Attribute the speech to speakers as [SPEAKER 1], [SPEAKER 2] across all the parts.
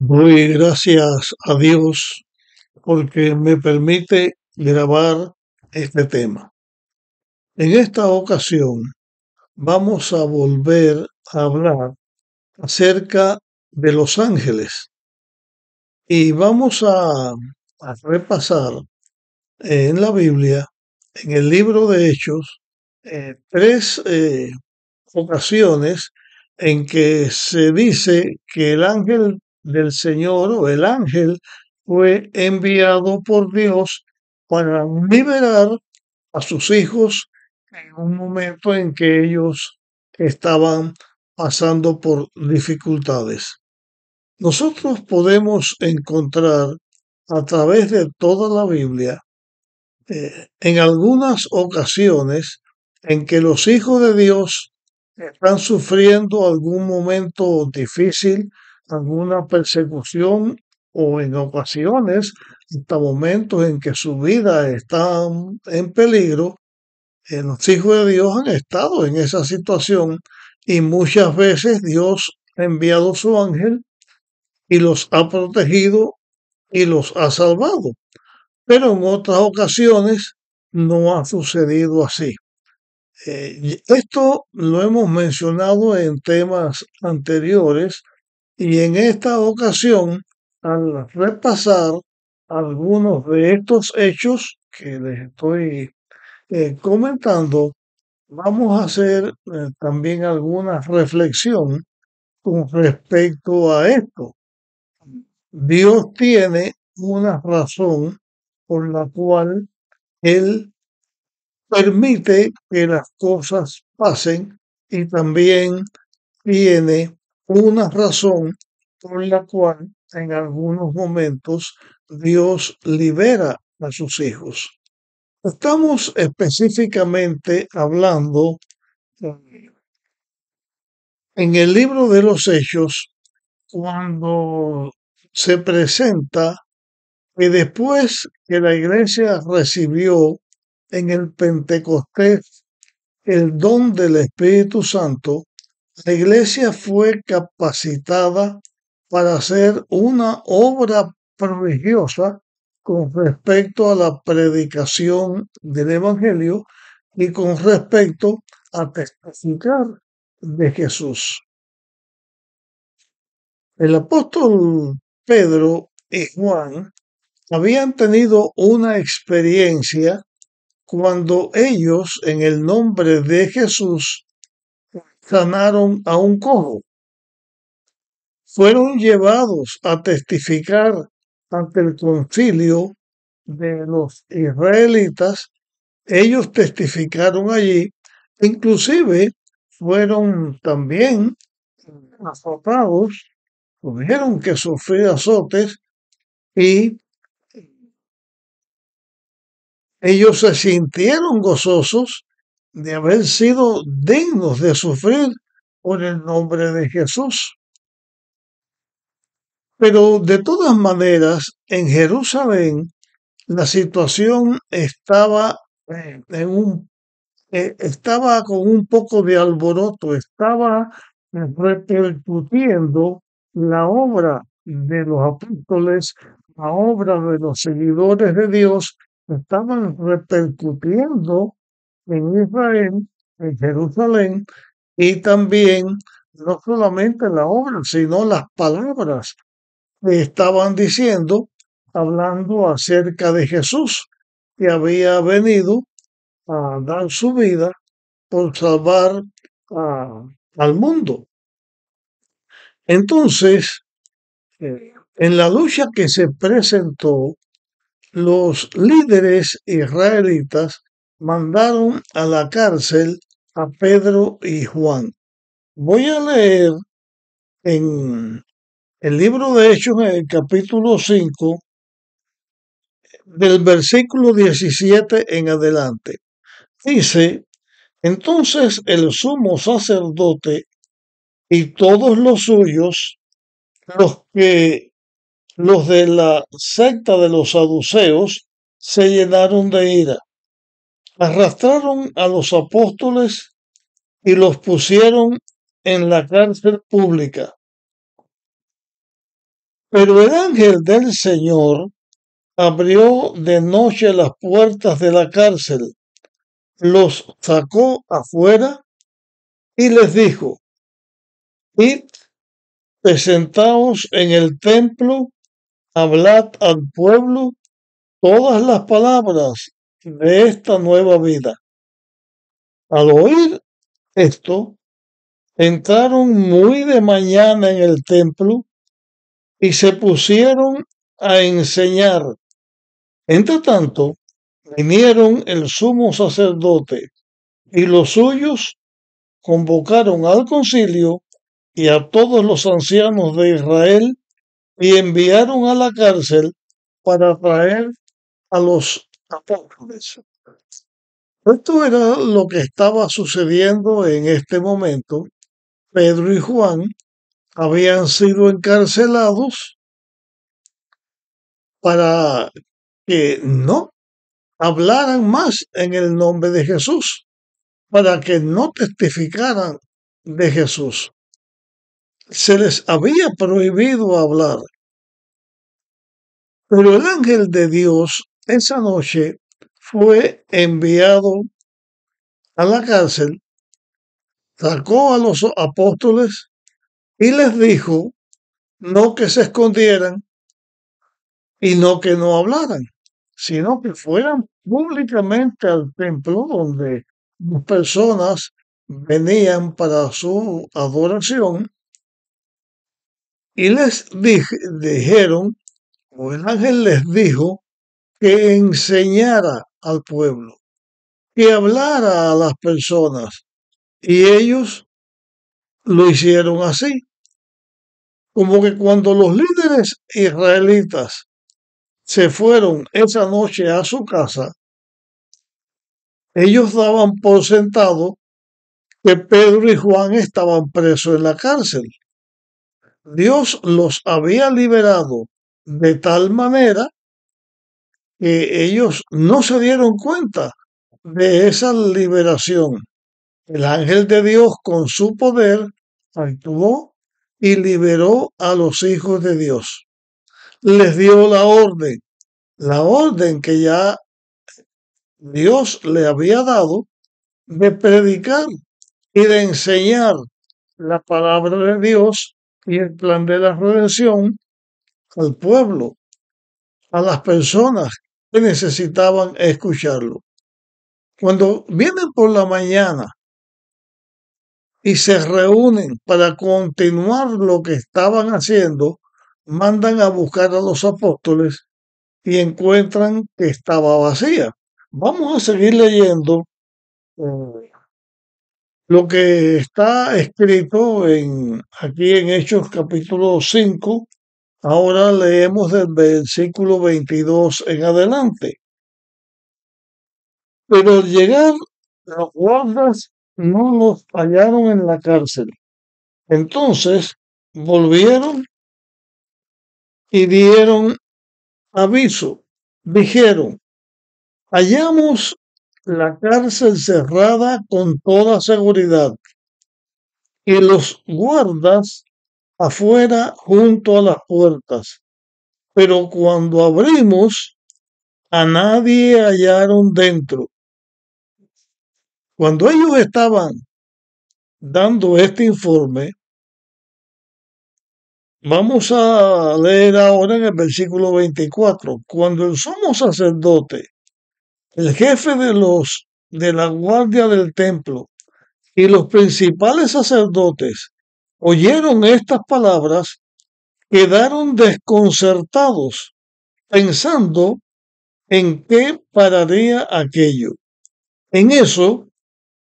[SPEAKER 1] Doy gracias a Dios porque me permite grabar este tema. En esta ocasión vamos a volver a hablar acerca de los ángeles y vamos a repasar en la Biblia, en el libro de Hechos, tres ocasiones en que se dice que el ángel del Señor o el ángel fue enviado por Dios para liberar a sus hijos en un momento en que ellos estaban pasando por dificultades. Nosotros podemos encontrar a través de toda la Biblia en algunas ocasiones en que los hijos de Dios están sufriendo algún momento difícil, alguna persecución o en ocasiones hasta momentos en que su vida está en peligro, los hijos de Dios han estado en esa situación y muchas veces Dios ha enviado su ángel y los ha protegido y los ha salvado. Pero en otras ocasiones no ha sucedido así. Esto lo hemos mencionado en temas anteriores y en esta ocasión, al repasar algunos de estos hechos que les estoy comentando, vamos a hacer también alguna reflexión con respecto a esto. Dios tiene una razón por la cual Él permite que las cosas pasen y también tiene una razón por la cual en algunos momentos Dios libera a sus hijos. Estamos específicamente hablando en el libro de los Hechos cuando se presenta que después que la iglesia recibió en el Pentecostés el don del Espíritu Santo, la iglesia fue capacitada para hacer una obra prodigiosa con respecto a la predicación del Evangelio y con respecto a testificar de Jesús. El apóstol Pedro y Juan habían tenido una experiencia cuando ellos, en el nombre de Jesús, sanaron a un cojo. Fueron llevados a testificar ante el concilio de los israelitas. Ellos testificaron allí, inclusive fueron también azotados, tuvieron que sufrir azotes y ellos se sintieron gozosos de haber sido dignos de sufrir por el nombre de Jesús. Pero de todas maneras, en Jerusalén la situación estaba estaba con un poco de alboroto, estaba repercutiendo la obra de los apóstoles, la obra de los seguidores de Dios, estaban repercutiendo en Israel, en Jerusalén, y también no solamente la obra, sino las palabras que estaban diciendo, hablando acerca de Jesús, que había venido a dar su vida por salvar al mundo. Entonces, en la lucha que se presentó, los líderes israelitas mandaron a la cárcel a Pedro y Juan. Voy a leer en el libro de Hechos, en el capítulo 5, del versículo 17 en adelante. Dice, entonces el sumo sacerdote y todos los suyos, los que los de la secta de los saduceos, se llenaron de ira. Arrastraron a los apóstoles y los pusieron en la cárcel pública. Pero el ángel del Señor abrió de noche las puertas de la cárcel, los sacó afuera y les dijo: Id, presentaos en el templo, hablad al pueblo todas las palabras de esta nueva vida. Al oír esto, entraron muy de mañana en el templo y se pusieron a enseñar. Entre tanto, vinieron el sumo sacerdote y los suyos, convocaron al concilio y a todos los ancianos de Israel y enviaron a la cárcel para traer a los apóstoles. Esto era lo que estaba sucediendo en este momento. Pedro y Juan habían sido encarcelados para que no hablaran más en el nombre de Jesús, para que no testificaran de Jesús. Se les había prohibido hablar, pero el ángel de Dios esa noche fue enviado a la cárcel, sacó a los apóstoles y les dijo no que se escondieran y no que no hablaran, sino que fueran públicamente al templo donde las personas venían para su adoración y dijeron, o el ángel les dijo, que enseñara al pueblo, que hablara a las personas. Y ellos lo hicieron así, como que cuando los líderes israelitas se fueron esa noche a su casa, ellos daban por sentado que Pedro y Juan estaban presos en la cárcel. Dios los había liberado de tal manera que ellos no se dieron cuenta de esa liberación. El ángel de Dios con su poder actuó y liberó a los hijos de Dios. Les dio la orden que ya Dios le había dado de predicar y de enseñar la palabra de Dios y el plan de la redención al pueblo, a las personas que necesitaban escucharlo. Cuando vienen por la mañana y se reúnen para continuar lo que estaban haciendo, mandan a buscar a los apóstoles y encuentran que estaba vacía. Vamos a seguir leyendo lo que está escrito aquí en Hechos capítulo 5. Ahora leemos del versículo 22 en adelante. Pero al llegar, los guardas no los hallaron en la cárcel. Entonces volvieron y dieron aviso. Dijeron: hallamos la cárcel cerrada con toda seguridad y los guardas afuera junto a las puertas. Pero cuando abrimos, a nadie hallaron dentro. Cuando ellos estaban dando este informe, vamos a leer ahora en el versículo 24. Cuando el sumo sacerdote, el jefe de la guardia del templo y los principales sacerdotes oyeron estas palabras, quedaron desconcertados, pensando en qué pararía aquello. En eso,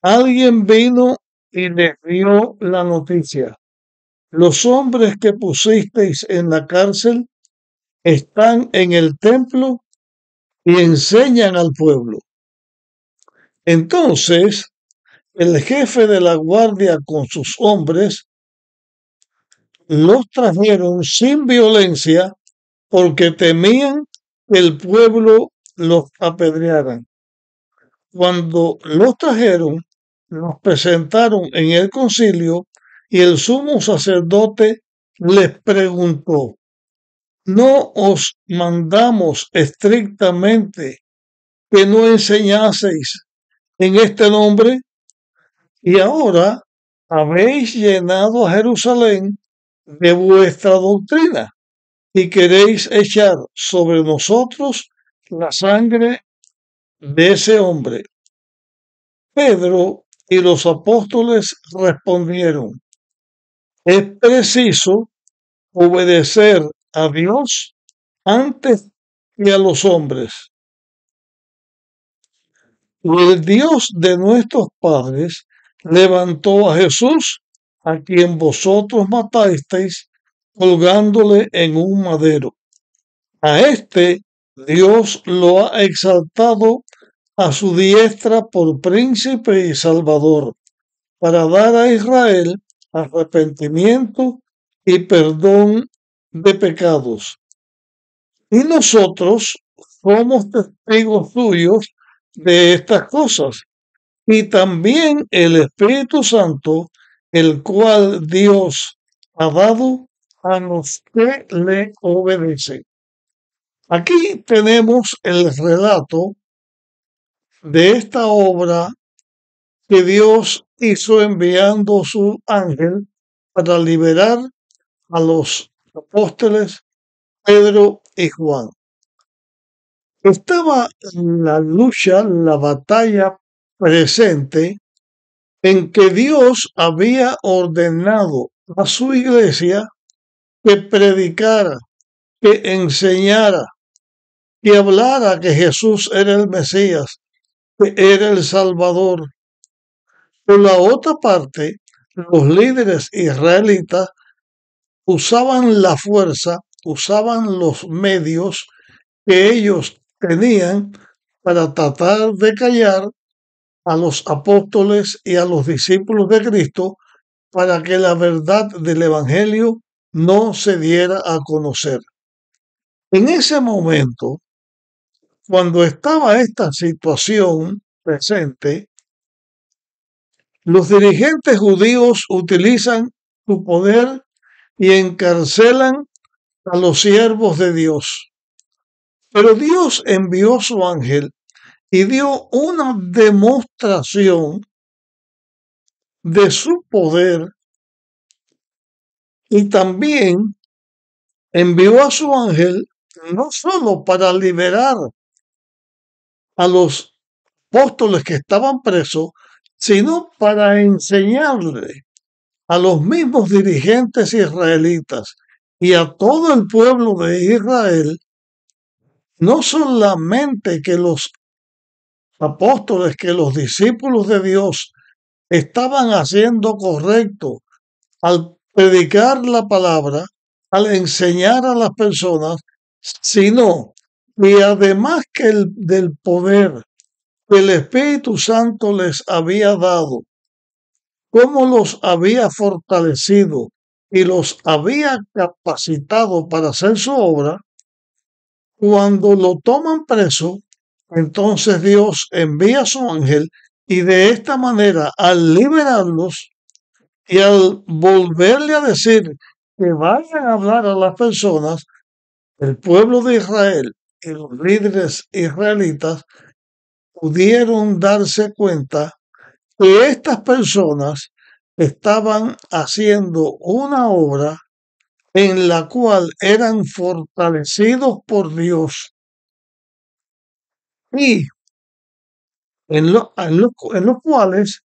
[SPEAKER 1] alguien vino y les dio la noticia: los hombres que pusisteis en la cárcel están en el templo y enseñan al pueblo. Entonces, el jefe de la guardia con sus hombres los trajeron sin violencia porque temían que el pueblo los apedreara. Cuando los trajeron, los presentaron en el concilio y el sumo sacerdote les preguntó: ¿No os mandamos estrictamente que no enseñaseis en este nombre? Y ahora habéis llenado a Jerusalén de vuestra doctrina y queréis echar sobre nosotros la sangre de ese hombre. Pedro y los apóstoles respondieron: es preciso obedecer a Dios antes que a los hombres. El Dios de nuestros padres levantó a Jesús, a quien vosotros matasteis colgándole en un madero. A este Dios lo ha exaltado a su diestra por príncipe y salvador, para dar a Israel arrepentimiento y perdón de pecados. Y nosotros somos testigos suyos de estas cosas. Y también el Espíritu Santo, el cual Dios ha dado a los que le obedecen. Aquí tenemos el relato de esta obra que Dios hizo enviando su ángel para liberar a los apóstoles Pedro y Juan. Estaba la lucha, la batalla presente en que Dios había ordenado a su iglesia que predicara, que enseñara, que hablara que Jesús era el Mesías, que era el Salvador. Por la otra parte, los líderes israelitas usaban la fuerza, usaban los medios que ellos tenían para tratar de callar a los apóstoles y a los discípulos de Cristo para que la verdad del Evangelio no se diera a conocer. En ese momento, cuando estaba esta situación presente, los dirigentes judíos utilizan su poder y encarcelan a los siervos de Dios. Pero Dios envió su ángel y dio una demostración de su poder y también envió a su ángel no solo para liberar a los apóstoles que estaban presos, sino para enseñarle a los mismos dirigentes israelitas y a todo el pueblo de Israel, no solamente que los apóstoles, que los discípulos de Dios estaban haciendo correcto al predicar la palabra, al enseñar a las personas, sino y además que del poder que el Espíritu Santo les había dado, cómo los había fortalecido y los había capacitado para hacer su obra, cuando lo toman preso, entonces Dios envía a su ángel y de esta manera, al liberarlos y al volverle a decir que vayan a hablar a las personas, el pueblo de Israel y los líderes israelitas pudieron darse cuenta que estas personas estaban haciendo una obra en la cual eran fortalecidos por Dios y en los cuales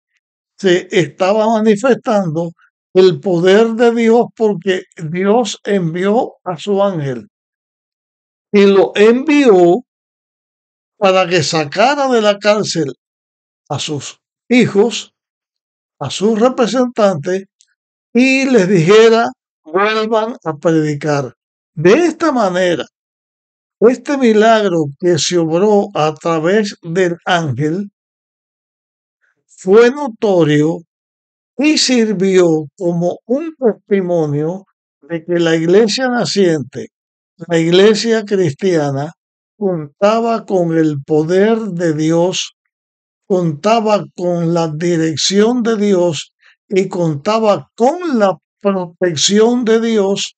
[SPEAKER 1] se estaba manifestando el poder de Dios porque Dios envió a su ángel y lo envió para que sacara de la cárcel a sus hijos, a sus representantes y les dijera: vuelvan a predicar. De esta manera, este milagro que se obró a través del ángel fue notorio y sirvió como un testimonio de que la iglesia naciente, la iglesia cristiana, contaba con el poder de Dios, contaba con la dirección de Dios y contaba con la protección de Dios,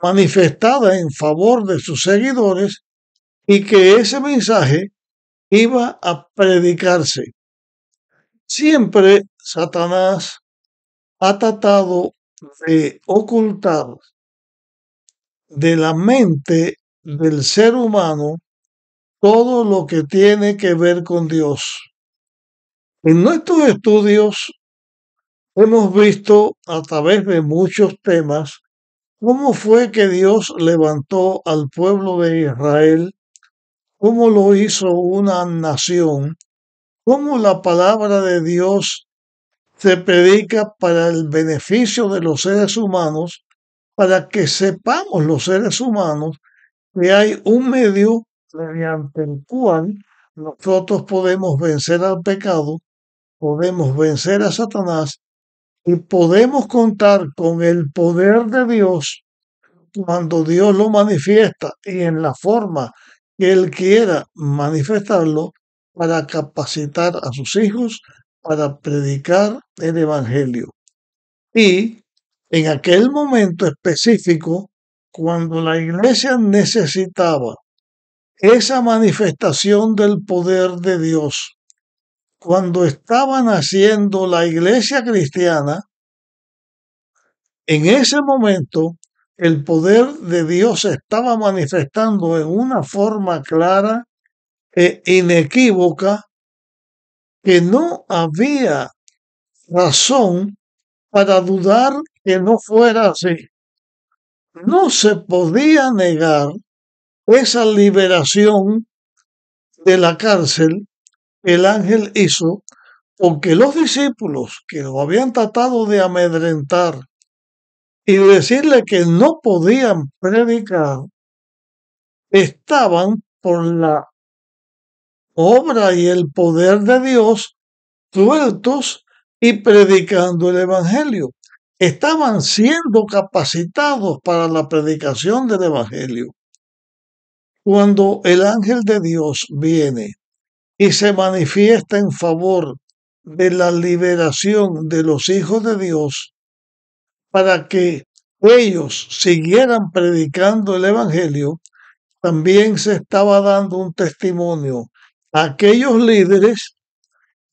[SPEAKER 1] manifestada en favor de sus seguidores y que ese mensaje iba a predicarse. Siempre Satanás ha tratado de ocultar de la mente del ser humano todo lo que tiene que ver con Dios. En nuestros estudios hemos visto a través de muchos temas cómo fue que Dios levantó al pueblo de Israel, cómo lo hizo una nación, cómo la palabra de Dios se predica para el beneficio de los seres humanos, para que sepamos los seres humanos que hay un medio mediante el cual nosotros podemos vencer al pecado, podemos vencer a Satanás y podemos contar con el poder de Dios cuando Dios lo manifiesta y en la forma que Él quiera manifestarlo para capacitar a sus hijos para predicar el Evangelio. Y en aquel momento específico, cuando la iglesia necesitaba esa manifestación del poder de Dios, cuando estaba naciendo la iglesia cristiana, en ese momento el poder de Dios se estaba manifestando en una forma clara e inequívoca que no había razón para dudar que no fuera así. No se podía negar esa liberación de la cárcel que el ángel hizo, porque los discípulos que lo habían tratado de amedrentar y decirle que no podían predicar, estaban por la obra y el poder de Dios sueltos y predicando el Evangelio. Estaban siendo capacitados para la predicación del Evangelio. Cuando el ángel de Dios viene y se manifiesta en favor de la liberación de los hijos de Dios para que ellos siguieran predicando el Evangelio, también se estaba dando un testimonio a aquellos líderes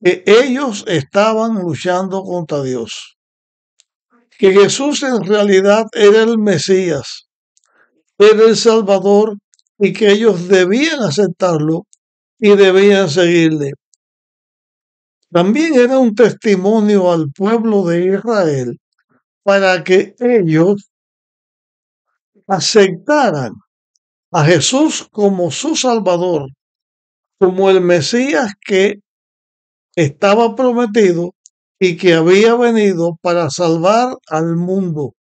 [SPEAKER 1] que ellos estaban luchando contra Dios, que Jesús en realidad era el Mesías, era el Salvador y que ellos debían aceptarlo y debían seguirle. También era un testimonio al pueblo de Israel para que ellos aceptaran a Jesús como su Salvador, como el Mesías que estaba prometido y que había venido para salvar al mundo.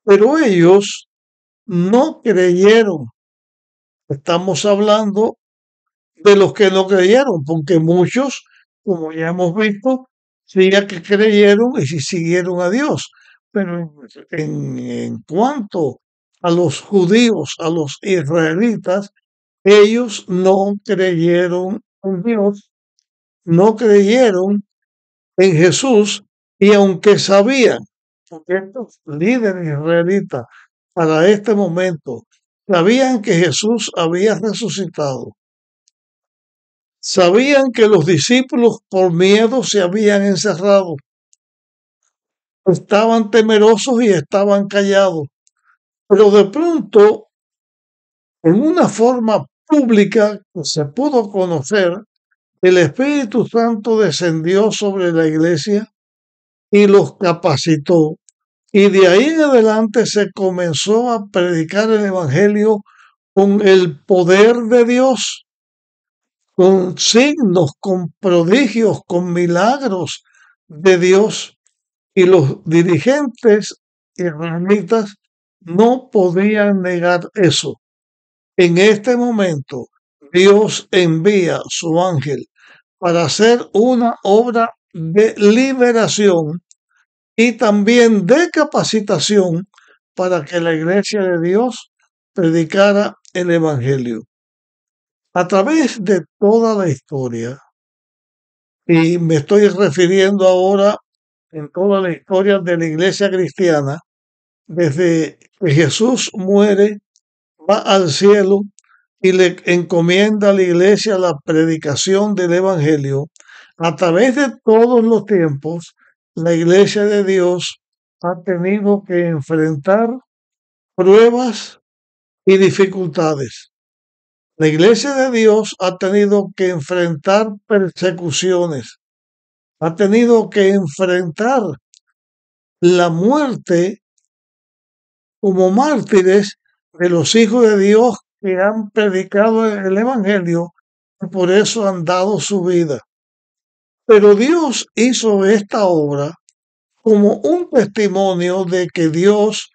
[SPEAKER 1] Pero ellos no creyeron. Estamos hablando de los que no creyeron, porque muchos, como ya hemos visto, sí que creyeron y sí siguieron a Dios. Pero en cuanto a los judíos, a los israelitas, ellos no creyeron en Dios, no creyeron en Jesús, y aunque sabían, porque estos líderes israelitas para este momento sabían que Jesús había resucitado, sabían que los discípulos por miedo se habían encerrado, estaban temerosos y estaban callados, pero de pronto, en una forma pública que se pudo conocer, el Espíritu Santo descendió sobre la iglesia y los capacitó. Y de ahí en adelante se comenzó a predicar el Evangelio con el poder de Dios, con signos, con prodigios, con milagros de Dios. Y los dirigentes israelitas no podían negar eso. En este momento, Dios envía su ángel para hacer una obra de liberación y también de capacitación para que la iglesia de Dios predicara el Evangelio. A través de toda la historia, y me estoy refiriendo ahora en toda la historia de la iglesia cristiana, desde que Jesús muere, va al cielo y le encomienda a la iglesia la predicación del Evangelio. A través de todos los tiempos, la iglesia de Dios ha tenido que enfrentar pruebas y dificultades. La iglesia de Dios ha tenido que enfrentar persecuciones, ha tenido que enfrentar la muerte como mártires de los hijos de Dios que han predicado el Evangelio y por eso han dado su vida. Pero Dios hizo esta obra como un testimonio de que Dios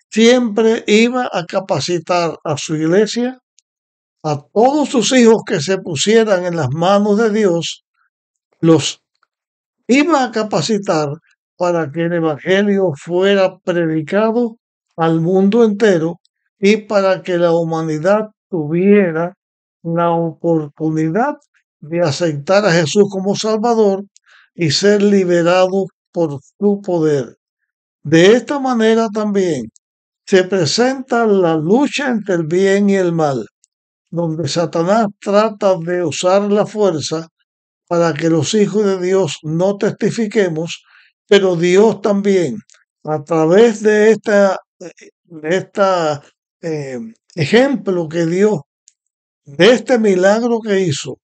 [SPEAKER 1] siempre iba a capacitar a su iglesia, a todos sus hijos que se pusieran en las manos de Dios, los iba a capacitar para que el Evangelio fuera predicado al mundo entero y para que la humanidad tuviera la oportunidad de aceptar a Jesús como Salvador y ser liberado por su poder. De esta manera también se presenta la lucha entre el bien y el mal, donde Satanás trata de usar la fuerza para que los hijos de Dios no testifiquemos, pero Dios también, a través de esta ejemplo que dio, de este milagro que hizo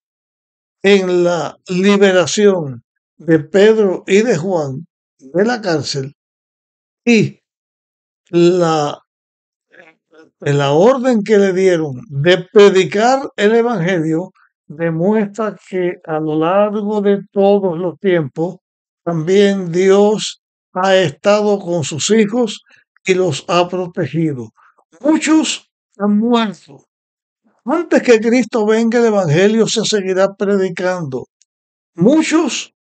[SPEAKER 1] en la liberación de Pedro y de Juan de la cárcel y la, en la orden que le dieron de predicar el Evangelio, demuestra que a lo largo de todos los tiempos, también Dios ha estado con sus hijos y los ha protegido. Muchos han muerto. Antes que Cristo venga, el Evangelio se seguirá predicando. Muchos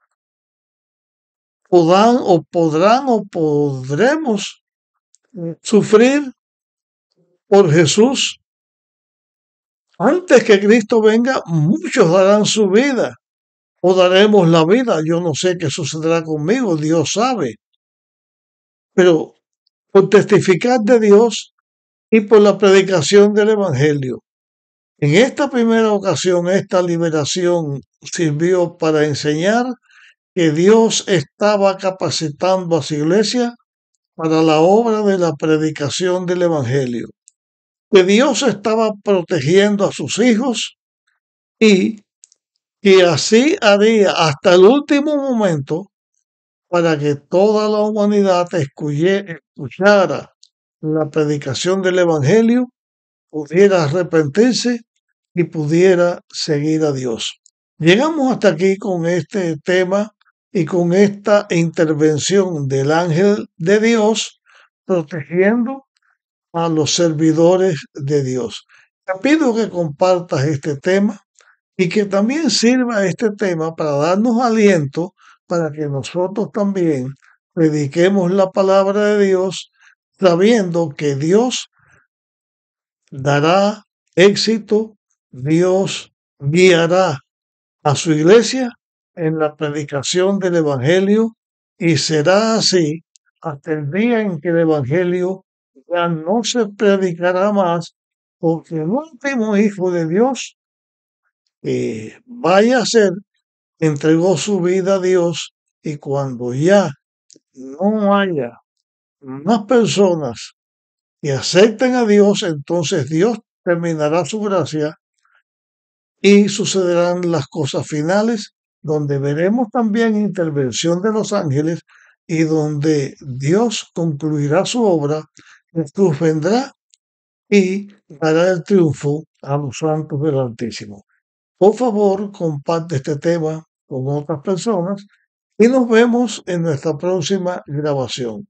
[SPEAKER 1] podremos sufrir por Jesús. Antes que Cristo venga, muchos darán su vida o daremos la vida. Yo no sé qué sucederá conmigo, Dios sabe. Pero por testificar de Dios y por la predicación del Evangelio. En esta primera ocasión, esta liberación sirvió para enseñar que Dios estaba capacitando a su iglesia para la obra de la predicación del Evangelio, que Dios estaba protegiendo a sus hijos y que así haría hasta el último momento para que toda la humanidad escuchara la predicación del Evangelio, pudiera arrepentirse y pudiera seguir a Dios. Llegamos hasta aquí con este tema y con esta intervención del ángel de Dios protegiendo a los servidores de Dios. Te pido que compartas este tema y que también sirva este tema para darnos aliento para que nosotros también prediquemos la palabra de Dios sabiendo que Dios dará éxito, Dios guiará a su iglesia en la predicación del Evangelio y será así hasta el día en que el Evangelio ya no se predicará más porque el último Hijo de Dios que vaya a ser entregó su vida a Dios y cuando ya no haya más personas que acepten a Dios, entonces Dios terminará su gracia y sucederán las cosas finales, donde veremos también intervención de los ángeles y donde Dios concluirá su obra, Jesús vendrá y dará el triunfo a los santos del Altísimo. Por favor, comparte este tema con otras personas y nos vemos en nuestra próxima grabación.